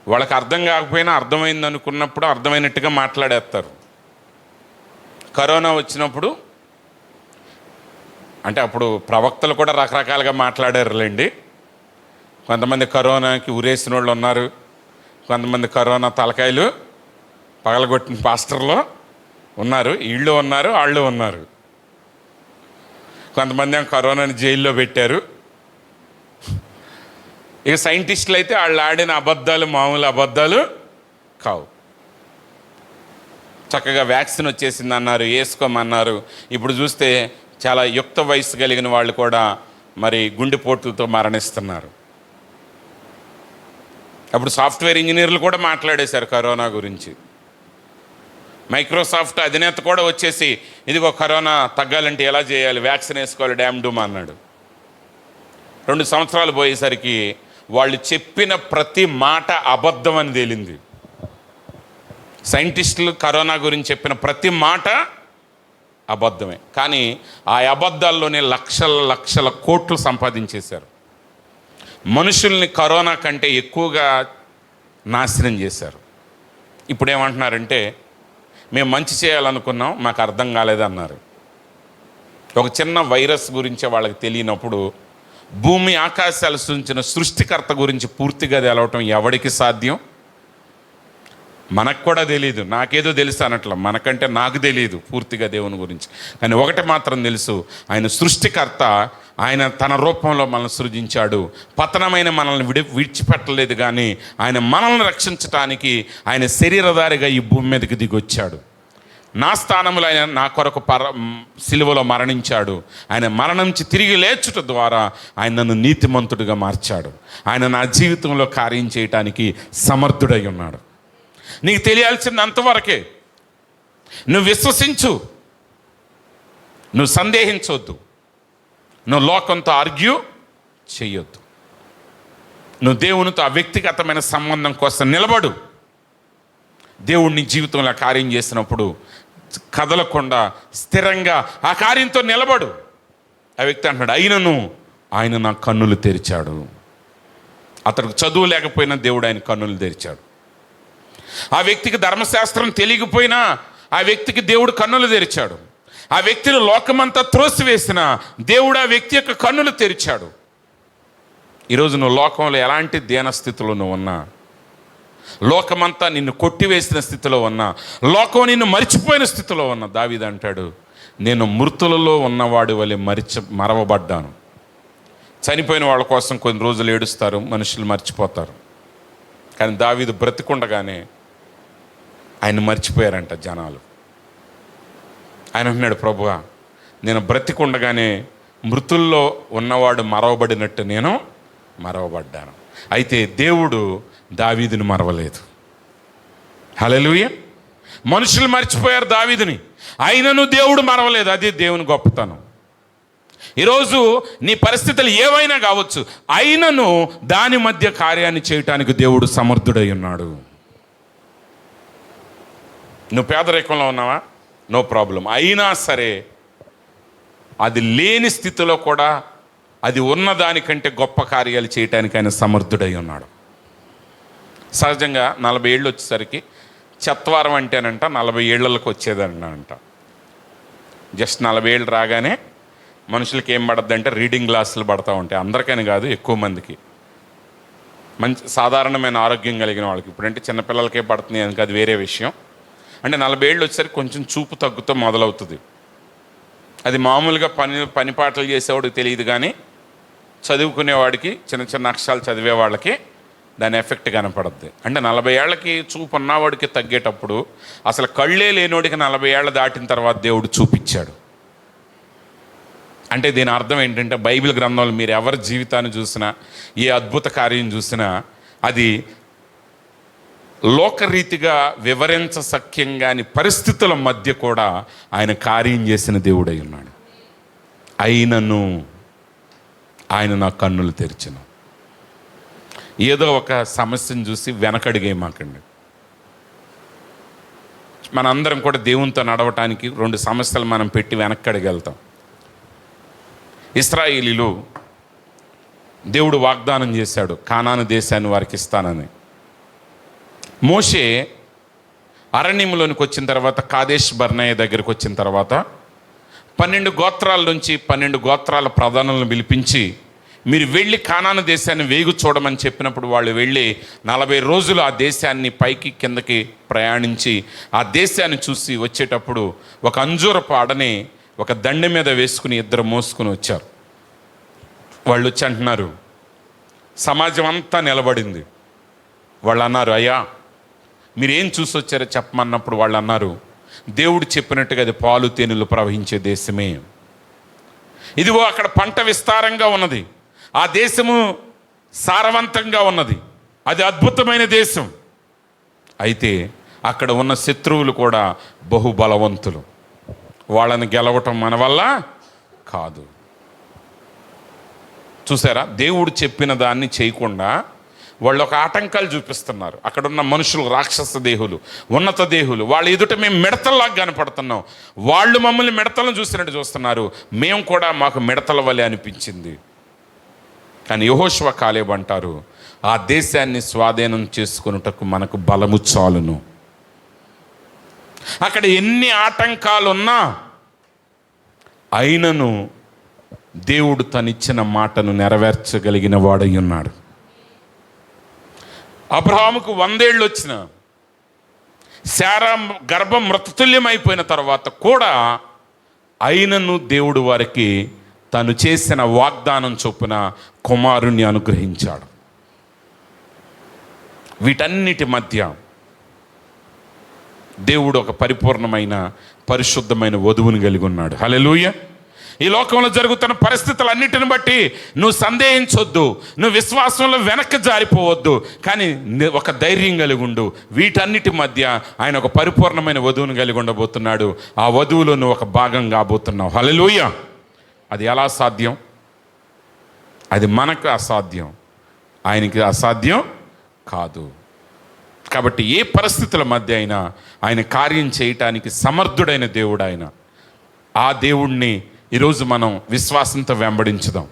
వాళ్ళకి అర్థం కాకపోయినా అర్థమైంది అనుకున్నప్పుడు అర్థమైనట్టుగా మాట్లాడేస్తారు. కరోనా వచ్చినప్పుడు అంటే అప్పుడు ప్రవక్తలు కూడా రకరకాలుగా మాట్లాడారులేండి. కొంతమంది కరోనాకి ఉరేసిన వాళ్ళు ఉన్నారు, కొంతమంది కరోనా తలకాయలు పగలగొట్టిన పాస్టర్లు ఉన్నారు, వీళ్ళు ఉన్నారు, వాళ్ళు ఉన్నారు. కొంతమంది ఏమో కరోనాని జైల్లో పెట్టారు. ఇక సైంటిస్టులు అయితే వాళ్ళు ఆడిన అబద్ధాలు మామూలు అబద్ధాలు కావు. చక్కగా వ్యాక్సిన్ వచ్చేసింది అన్నారు, వేసుకోమన్నారు. ఇప్పుడు చూస్తే చాలా యుక్త వయసు కలిగిన వాళ్ళు కూడా మరి గుండెపోట్లతో మరణిస్తున్నారు. అప్పుడు సాఫ్ట్వేర్ ఇంజనీర్లు కూడా మాట్లాడేశారు కరోనా గురించి. మైక్రోసాఫ్ట్ అధినేత కూడా వచ్చేసి ఇదిగో కరోనా తగ్గాలంటే ఎలా చేయాలి, వ్యాక్సిన్ వేసుకోవాలి డ్యామ్ డూమ్ అన్నాడు. 2 సంవత్సరాలు పోయేసరికి వాళ్ళు చెప్పిన ప్రతి మాట అబద్ధం అని తేలింది. సైంటిస్టులు కరోనా గురించి చెప్పిన ప్రతి మాట అబద్ధమే. కానీ ఆ అబద్ధాల్లోనే లక్షల కోట్లు సంపాదించేశారు. మనుషుల్ని కరోనా కంటే ఎక్కువగా నాశనం చేశారు. ఇప్పుడు ఏమంటున్నారంటే మేము మంచి చేయాలనుకున్నాం, మాకు అర్థం కాలేదన్నారు. ఒక చిన్న వైరస్ గురించి వాళ్ళకి తెలియనప్పుడు భూమి ఆకాశాలు సృష్టించిన సృష్టికర్త గురించి పూర్తిగా తెలవటం ఎవడికి సాధ్యం? మనకు కూడా తెలియదు. నాకేదో తెలుసు అనట్లా, మనకంటే నాకు తెలియదు పూర్తిగా దేవుని గురించి. కానీ ఒకటి మాత్రం తెలుసు, ఆయన సృష్టికర్త. ఆయన తన రూపంలో మనల్ని సృజించాడు. పతనమైన మనల్ని విడిచిపెట్టలేదు. కానీ ఆయన మనల్ని రక్షించటానికి ఆయన శరీరధారిగా ఈ భూమి మీదకి దిగొచ్చాడు. నా స్థానంలో ఆయన నా కొరకు సిలువలో మరణించాడు. ఆయన మరణించి తిరిగి లేచుట ద్వారా ఆయన నన్ను నీతిమంతుడిగా మార్చాడు. ఆయన నా జీవితంలో కార్యం చేయటానికి సమర్థుడై ఉన్నాడు. నీకు తెలియాల్సింది అంతవరకే. నువ్వు విశ్వసించు, నువ్వు సందేహించవద్దు, నువ్వు లోకంతో ఆర్గ్యూ చెయ్యొద్దు. నువ్వు దేవునితో ఆ వ్యక్తిగతమైన సంబంధం కోసం నిలబడు. దేవుడిని జీవితంలో కార్యం చేసినప్పుడు కదలకుండా స్థిరంగా ఆ కార్యంతో నిలబడు. ఆ వ్యక్తి అంటున్నాడు, ఆయన నా కన్నులు తెరిచాడు. అతడికి చదువు లేకపోయినా దేవుడు ఆయన కన్నులు తెరిచాడు. ఆ వ్యక్తికి ధర్మశాస్త్రం తెలియకపోయినా ఆ వ్యక్తికి దేవుడు కన్నులు తెరిచాడు. ఆ వ్యక్తిని లోకమంతా త్రోసివేసిన దేవుడు ఆ వ్యక్తి యొక్క కన్నులు తెరిచాడు. ఈరోజు నువ్వు లోకంలో ఎలాంటి దీనస్థితిలో నువ్వు ఉన్నా, లోకమంతా నిన్ను కొట్టివేసిన స్థితిలో ఉన్నా, లోకం నిన్ను మరిచిపోయిన స్థితిలో ఉన్నా, దావీదు అంటాడు, నేను మృతులలో ఉన్నవాడి వలె మరవబడ్డాను. చనిపోయిన వాళ్ళ కోసం కొన్ని రోజులు ఏడుస్తారు, మనుషులు మర్చిపోతారు. కానీ దావీదు బ్రతికుండగానే ఆయన మర్చిపోయారంట జనాలు. ఆయన అంటున్నాడు, ప్రభువా నేను బ్రతికుండగానే మృతుల్లో ఉన్నవాడు మరవబడినట్టు నేను మరవబడ్డాను. అయితే దేవుడు దావీదుని మరవలేదు. హల్లెలూయా. మనుషులు మర్చిపోయారు దావీదుని, అయినను దేవుడు మరవలేదు. అది దేవుని గొప్పతనం. ఈరోజు నీ పరిస్థితులు ఏవైనా కావచ్చు, అయినను దాని మధ్య కార్యాన్ని చేయటానికి దేవుడు సమర్థుడై ఉన్నాడు. నువ్వు పేదరికంలో ఉన్నావా? No problem. అయినా సరే అది లేని స్థితిలో కూడా అది ఉన్నదానికంటే గొప్ప కార్యాలు చేయటానికి ఆయన సమర్థుడై ఉన్నాడు. సహజంగా 40 ఏళ్ళు వచ్చేసరికి చత్వారం అంటేనంట 40 ఏళ్ళకి వచ్చేదనంట. జస్ట్ 40 ఏళ్ళు రాగానే మనుషులకి ఏం పడద్దంటే రీడింగ్ గ్లాసులు పడతా ఉంటాయి. అందరికని కాదు, ఎక్కువ మందికి. మంచి సాధారణమైన ఆరోగ్యం కలిగిన వాళ్ళకి. ఇప్పుడంటే చిన్నపిల్లలకే పడుతుంది అని, అది వేరే విషయం. అంటే 40 ఏళ్ళు వచ్చేసరికి కొంచెం చూపు తగ్గుతూ మొదలవుతుంది. అది మామూలుగా పని పాటలు చేసేవాడికి తెలియదు, కానీ చదువుకునేవాడికి, చిన్న చిన్న అక్షరాలు చదివే వాళ్ళకి దాని ఎఫెక్ట్ కనపడుద్ది. అంటే 40 ఏళ్ళకి చూపు ఉన్నవాడికి తగ్గేటప్పుడు అసలు కళ్ళే లేనివాడికి 40 ఏళ్ళు దాటిన తర్వాత దేవుడు చూపించాడు. అంటే దీని అర్థం ఏంటంటే, బైబిల్ గ్రంథంలో మీరు ఎవరి జీవితాన్ని చూసినా, ఏ అద్భుత కార్యం చూసినా అది లోకరీతిగా వివరించసఖ్యంగాని పరిస్థితుల మధ్య కూడా ఆయన కార్యం చేసిన దేవుడై ఉన్నాడు. అయినను ఆయన నా కన్నులు తెరిచెను. ఏదో ఒక సమస్యను చూసి వెనకడిగేయమాకండి. మనందరం కూడా దేవునితో నడవటానికి 2 సమస్యలు మనం పెట్టి వెనక్కడిగెళ్తాం. ఇశ్రాయేలీలు దేవుడు వాగ్దానం చేశాడు, కానాను దేశాన్ని వారికి ఇస్తానని. మోషే అరణ్యంలోనికి వచ్చిన తర్వాత, కాదేష్ బర్నేయ దగ్గరికి వచ్చిన తర్వాత 12 గోత్రాల నుంచి 12 గోత్రాల ప్రధానులను పిలిపించి, మీరు వెళ్ళి కానాను దేశాన్ని వేగు చూడమని చెప్పినప్పుడు వాళ్ళు వెళ్ళి 40 రోజులు ఆ దేశాన్ని పైకి కిందకి ప్రయాణించి ఆ దేశాన్ని చూసి వచ్చేటప్పుడు ఒక అంజూరపు అడని ఒక దండె మీద వేసుకుని ఇద్దరు మోసుకుని వచ్చారు. వాళ్ళు వచ్చి అంటున్నారు, సమాజం అంతా నిలబడింది. వాళ్ళు అన్నారు, అయ్యా మీరేం చూసి వచ్చారో చెప్పమన్నప్పుడు వాళ్ళు అన్నారు, దేవుడు చెప్పినట్టుగా అది పాలు తేనెలు ప్రవహించే దేశమే. ఇదిగో అక్కడ పంట విస్తారంగా ఉన్నది, ఆ దేశము సారవంతంగా ఉన్నది, అది అద్భుతమైన దేశం. అయితే అక్కడ ఉన్న శత్రువులు కూడా బహుబలవంతులు, వాళ్ళని గెలవటం మన వల్ల కాదు. చూసారా, దేవుడు చెప్పిన దాన్ని చేయకుండా వాళ్ళు ఒక ఆటంకాలు చూపిస్తున్నారు. అక్కడున్న మనుషులు రాక్షస దేహులు, ఉన్నత దేహులు, వాళ్ళ ఎదుట మేము మిడతల్లాగా కనపడుతున్నాం. వాళ్ళు మమ్మల్ని మిడతలను చూసినట్టు చూస్తున్నారు, మేము కూడా మాకు మిడతల వలె అనిపించింది. కానీ యెహోషువ కాలేబు అంటారు, ఆ దేశాన్ని స్వాధీనం చేసుకొనుటకు మనకు బలము చాలును. అక్కడ ఎన్ని ఆటంకాలున్నా అయినను దేవుడు తనిచ్చిన మాటను నెరవేర్చగలిగిన వాడై ఉన్నాడు. అబ్రహాముకు 100 ఏళ్ళు వచ్చిన, శారా గర్భం మృతతుల్యమైపోయిన తర్వాత కూడా అయినను దేవుడు వారికి తను చేసిన వాగ్దానం చొప్పున కుమారుణ్ణి అనుగ్రహించాడు. వీటన్నిటి మధ్య దేవుడు ఒక పరిపూర్ణమైన పరిశుద్ధమైన వధువుని కలిగి ఉన్నాడు. హల్లెలూయా. ఈ లోకంలో జరుగుతున్న పరిస్థితులన్నిటిని బట్టి నువ్వు సందేహించొద్దు, నువ్వు విశ్వాసంలో వెనక్కి జారిపోవద్దు, కానీ ఒక ధైర్యం కలిగి ఉండు. వీటన్నిటి మధ్య ఆయన ఒక పరిపూర్ణమైన వధువుని కలిగి ఉండబోతున్నాడు. ఆ వధువులో నువ్వు ఒక భాగం కాబోతున్నావు. హల్లెలూయా. అది ఎలా సాధ్యం? అది మనకు అసాధ్యం, ఆయనకి అసాధ్యం కాదు. కాబట్టి ఏ పరిస్థితుల మధ్య అయినా ఆయన కార్యం చేయటానికి సమర్థుడైన దేవుడు ఆయన. ఆ దేవుణ్ణి ఈరోజు మనం విశ్వాసంతో వెంబడించుదాం.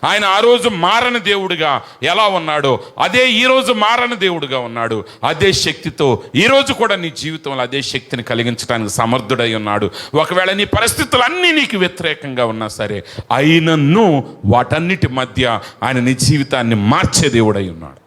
ఆయన ఆ రోజు మారని దేవుడిగా ఎలా ఉన్నాడో అదే ఈరోజు మారని దేవుడిగా ఉన్నాడు. అదే శక్తితో ఈరోజు కూడా నీ జీవితంలో అదే శక్తిని కలిగించడానికి సమర్థుడై ఉన్నాడు. ఒకవేళ నీ పరిస్థితులు అన్నీ నీకు వ్యతిరేకంగా ఉన్నా సరే, అయినను వాటన్నిటి మధ్య ఆయన నీ జీవితాన్ని మార్చే దేవుడై ఉన్నాడు.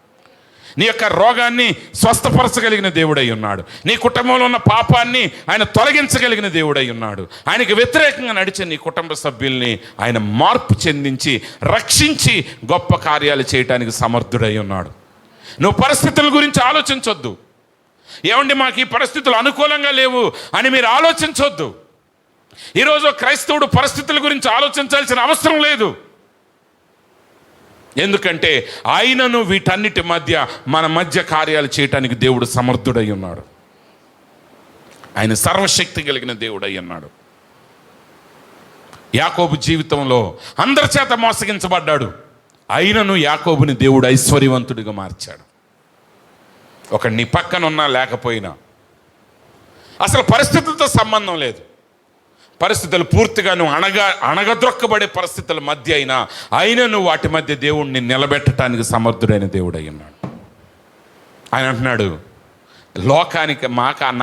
నీ యొక్క రోగాన్ని స్వస్థపరచగలిగిన దేవుడై ఉన్నాడు. నీ కుటుంబంలో ఉన్న పాపాన్ని ఆయన తొలగించగలిగిన దేవుడై ఉన్నాడు. ఆయనకి వ్యతిరేకంగా నడిచే నీ కుటుంబ సభ్యుల్ని ఆయన మార్పు చెందించి రక్షించి గొప్ప కార్యాలు చేయడానికి సమర్థుడై ఉన్నాడు. నువ్వు పరిస్థితుల గురించి ఆలోచించొద్దు. ఏమండి మాకు ఈ పరిస్థితులు అనుకూలంగా లేవు అని మీరు ఆలోచించొద్దు. ఈరోజు క్రైస్తవుడు పరిస్థితుల గురించి ఆలోచించాల్సిన అవసరం లేదు. ఎందుకంటే ఆయనను వీటన్నిటి మధ్య మన మధ్య కార్యాలు చేయటానికి దేవుడు సమర్థుడై ఉన్నాడు. ఆయన సర్వశక్తి కలిగిన దేవుడై ఉన్నాడు. యాకోబు జీవితంలో అందరి చేత మోసగించబడ్డాడు, అయినను యాకోబుని దేవుడు ఐశ్వర్యవంతుడిగా మార్చాడు. ఒక నీ పక్కన ఉన్నా లేకపోయినా అసలు పరిస్థితులతో సంబంధం లేదు. పరిస్థితులు పూర్తిగా నువ్వు అణగద్రొక్కబడే పరిస్థితుల మధ్య అయినా నువ్వు వాటి మధ్య దేవుణ్ణి నిలబెట్టడానికి సమర్థుడైన దేవుడై ఉన్నాడు. ఆయన అంటున్నాడు, లోకానికి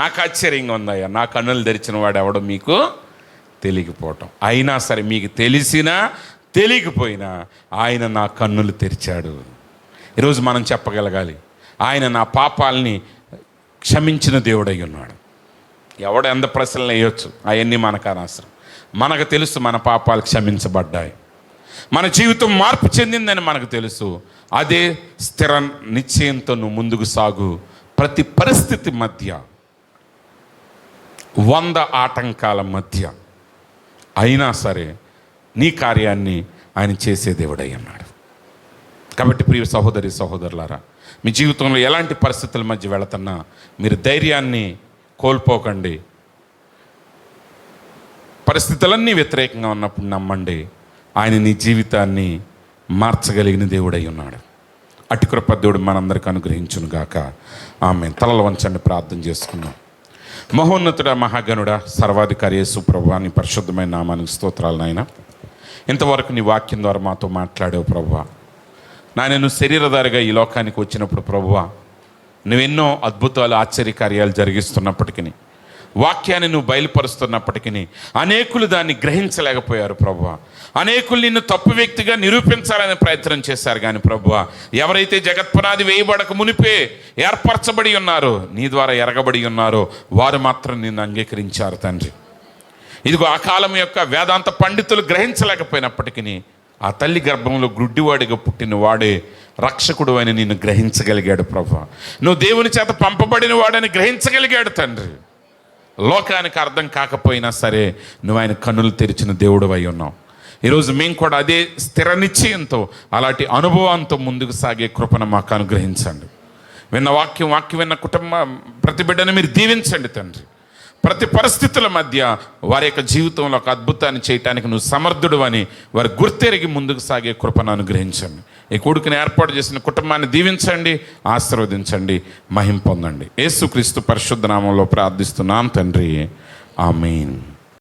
నాకు ఆశ్చర్యంగా ఉందయ్యా, నా కన్నులు తెరిచిన వాడు ఎవడో మీకు తెలియకపోవటం. అయినా సరే మీకు తెలిసినా తెలియకపోయినా ఆయన నా కన్నులు తెరిచాడు. ఈరోజు మనం చెప్పగలగాలి, ఆయన నా పాపాలని క్షమించిన దేవుడై ఉన్నాడు. ఎవడు ఎంత ప్రశ్నలు వేయొచ్చు, అవన్నీ మనకు అనవసరం. మనకు తెలుసు మన పాపాలు క్షమించబడ్డాయి, మన జీవితం మార్పు చెందిందని మనకు తెలుసు. అదే స్థిర నిశ్చయంతో నువ్వు ముందుకు సాగు. ప్రతి పరిస్థితి మధ్య 100 ఆటంకాల మధ్య అయినా సరే నీ కార్యాన్ని ఆయన చేసే దేవుడై ఉన్నాడు. కాబట్టి ప్రియ సహోదరి సహోదరులారా, మీ జీవితంలో ఎలాంటి పరిస్థితుల మధ్య వెళుతున్నా మీరు ధైర్యాన్ని కోల్పోకండి. పరిస్థితులన్నీ వ్యతిరేకంగా ఉన్నప్పుడు నమ్మండి, ఆయన నీ జీవితాన్ని మార్చగలిగిన దేవుడై ఉన్నాడు. అట్టి కృప దేవుడు మనందరికీ అనుగ్రహించును గాక. ఆమేన్. తలలు వంచండి, ప్రార్థన చేసుకుందాం. మహోన్నతుడ, మహాగణుడ, సర్వాధికారి యేసు ప్రభువా, నీ పరిశుద్ధమైన నామానికి స్తోత్రాలు నాయన. ఇంతవరకు నీ వాక్యం ద్వారా మాతో మాట్లాడావు ప్రభువా. నాయన, నువ్వు శరీరధారిగా ఈ లోకానికి వచ్చినప్పుడు ప్రభువా, నువ్వెన్నో అద్భుతాలు ఆశ్చర్యకార్యాలు జరిగిస్తున్నప్పటికీ, వాక్యాన్ని నువ్వు బయలుపరుస్తున్నప్పటికీ అనేకులు దాన్ని గ్రహించలేకపోయారు ప్రభువా. అనేకులు నిన్ను తప్పు వ్యక్తిగా నిరూపించాలని ప్రయత్నం చేశారు. కానీ ప్రభువా, ఎవరైతే జగత్పునాది వేయబడక మునిపే ఏర్పరచబడి ఉన్నారో, నీ ద్వారా ఎరగబడి ఉన్నారో, వారు మాత్రం నిన్ను అంగీకరించారు తండ్రి. ఇదిగో ఆ కాలం యొక్క వేదాంత పండితులు గ్రహించలేకపోయినప్పటికీ ఆ తల్లి గర్భంలో గుడ్డివాడిగా పుట్టిన వాడే రక్షకుడు అని నిన్ను గ్రహించగలిగాడు ప్రభువా. నువ్వు దేవుని చేత పంపబడిన వాడని గ్రహించగలిగాడు తండ్రి. లోకానికి అర్థం కాకపోయినా సరే నువ్వు ఆయన కన్నులు తెరిచిన దేవుడు అయి ఉన్నావు. ఈరోజు మేము కూడా అదే స్థిర నిశ్చయంతో అలాంటి అనుభవంతో ముందుకు సాగే కృపను మాకు అనుగ్రహించండి. విన్న వాక్యం విన్న ప్రతి బిడ్డను మీరు దీవించండి తండ్రి. ప్రతి పరిస్థితుల మధ్య వారి యొక్క జీవితంలో ఒక అద్భుతాన్ని చేయటానికి నువ్వు సమర్థుడు అని వారి గుర్తెరిగి ముందుకు సాగే కృపను అనుగ్రహించండి. ఈ కొడుకుని ఏర్పాటు చేసిన కుటుంబాన్ని దీవించండి, ఆశీర్వదించండి, మహిమ పొందండి. యేసుక్రీస్తు పరిశుద్ధ నామంలో ప్రార్థిస్తున్నాం తండ్రి, ఆమేన్.